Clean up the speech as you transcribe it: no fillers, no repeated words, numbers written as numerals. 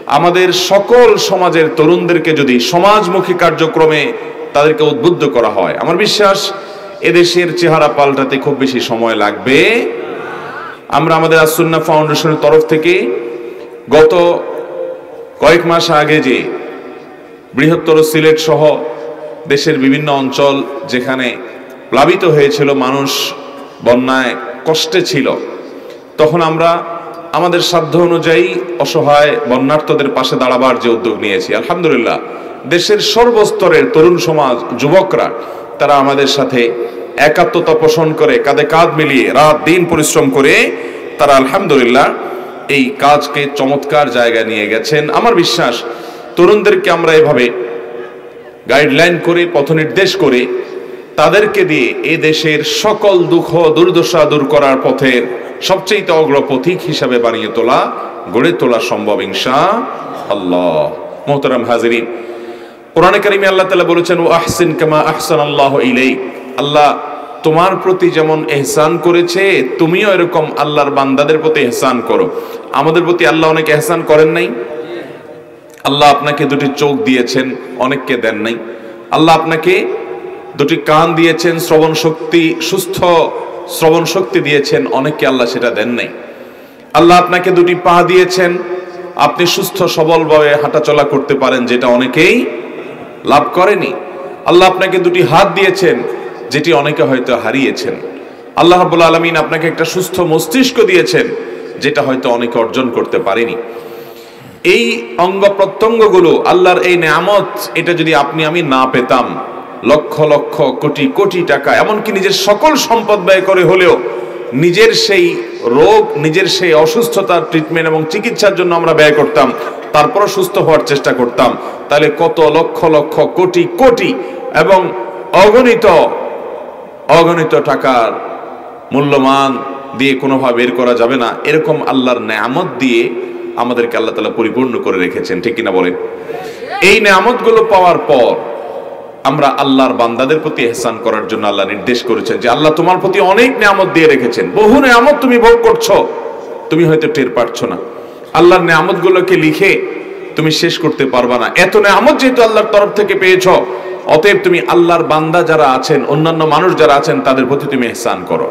আমাদের সকল সমাজের তরুণদেরকে যদি সমাজমুখী কার্যক্রমে তাদেরকে উদ্বুদ্ধ করা হয়, আমার বিশ্বাস এদেশের চেহারা পাল্টাতে খুব বেশি সময় লাগবে। আমরা আমাদের আস-সুন্নাহ ফাউন্ডেশনের তরফ থেকে গত কয়েক মাস আগে যে বৃহত্তর সিলেট সহ দেশের বিভিন্ন অঞ্চল যেখানে প্লাবিত হয়েছিল, মানুষ বন্যায় কষ্টে ছিল, তখন আমরা আমাদের সাধ্য অনুযায়ী অসহায় বন্যার্তদের পাশে দাঁড়াবার যে উদ্যোগ নিয়েছি, আলহামদুলিল্লাহ দেশের সর্বস্তরের তরুণ সমাজ, যুবকরা তারা আমাদের সাথে একাত্মতা পোষণ করে কাঁধে কাঁধ মিলিয়ে রাত দিন পরিশ্রম করে তারা আলহামদুলিল্লাহ এই কাজকে চমৎকার জায়গায় নিয়ে গেছেন। আমার বিশ্বাস তরুণদেরকে আমরা এভাবে গাইডলাইন করে পথ নির্দেশ করে তাদেরকে দিয়ে এ দেশের সকল দুঃখ দুর্দশা দূর করার পথের সবচেয়ে অগ্রপথিক হিসাবে বানিয়ে তোলা, গড়ে তোলা সম্ভব ইনশাআল্লাহ। মুহতারাম হাজিরিন, কোরআনে কারিমে আল্লাহ তাআলা বলেছেন, ওয়া আহসিন কামা আহসানাল্লাহু ইলাইক, আল্লাহ তোমার প্রতি যেমন ইহসান করেছে তুমিও এরকম আল্লাহর বান্দাদের প্রতি ইহসান করো। আমাদের প্রতি আল্লাহ অনেক ইহসান করেন নাই? আল্লাহ আপনাকে দুটি চোখ দিয়েছেন, অনেককে দেন নাই। আল্লাহ আপনাকে দুটি কান দিয়েছেন, শ্রবণ শক্তি, সুস্থ শ্রবণ শক্তি দিয়েছেন, অনেককে আল্লাহ সেটা দেন নাই। আল্লাহ আপনাকে দুটি পা দিয়েছেন, আপনি সুস্থ সবলভাবে হাঁটাচলা করতে পারেন, যেটা অনেকেই লাভ করেনি। আল্লাহ আপনাকে দুটি হাত দিয়েছেন, যেটি অনেকে হয়তো হারিয়েছেন। আল্লাহ রাব্বুল আলামিন আপনাকে একটা সুস্থ মস্তিষ্ক দিয়েছেন, যেটা হয়তো অনেকে অর্জন করতে পারেনি। এই অঙ্গ প্রত্যঙ্গগুলো আল্লাহর এই নেয়ামত, এটা যদি আপনি আমি না পেতাম, লক্ষ লক্ষ কোটি কোটি টাকা এমনকি নিজের সকল সম্পদ ব্যয় করে হলেও নিজের সেই রোগ, নিজের সেই অসুস্থতার ট্রিটমেন্ট এবং চিকিৎসার জন্য আমরা ব্যয় করতাম, তারপরও সুস্থ হওয়ার চেষ্টা করতাম, তাহলে কত লক্ষ লক্ষ কোটি কোটি এবং অগণিত অগণিত টাকার মূল্যমান দিয়ে কোনোভাবে বের করা যাবে না। এরকম আল্লাহর নেয়ামত দিয়ে আমাদেরকে আল্লাহ তাআলা পরিপূর্ণ করে রেখেছেন, ঠিক কিনা বলেন? এই নেয়ামতগুলো পাওয়ার পর আমরা আল্লাহর বান্দাদের প্রতি ইহসান করার জন্য আল্লাহ নির্দেশ করেছেন যে আল্লাহ তোমার প্রতি অনেক নেয়ামত দিয়ে রেখেছেন, বহু নেয়ামত তুমি ভোগ করছো, তুমি হয়তো টের পাচ্ছ না। আল্লাহর নেয়ামতগুলোকে লিখে তুমি শেষ করতে পারবা না। এত নেয়ামত যেহেতু আল্লাহর তরফ থেকে পেয়েছো, অতএব তুমি আল্লাহর বান্দা যারা আছেন, অন্যান্য মানুষ যারা আছেন, তাদের প্রতি তুমি ইহসান করো।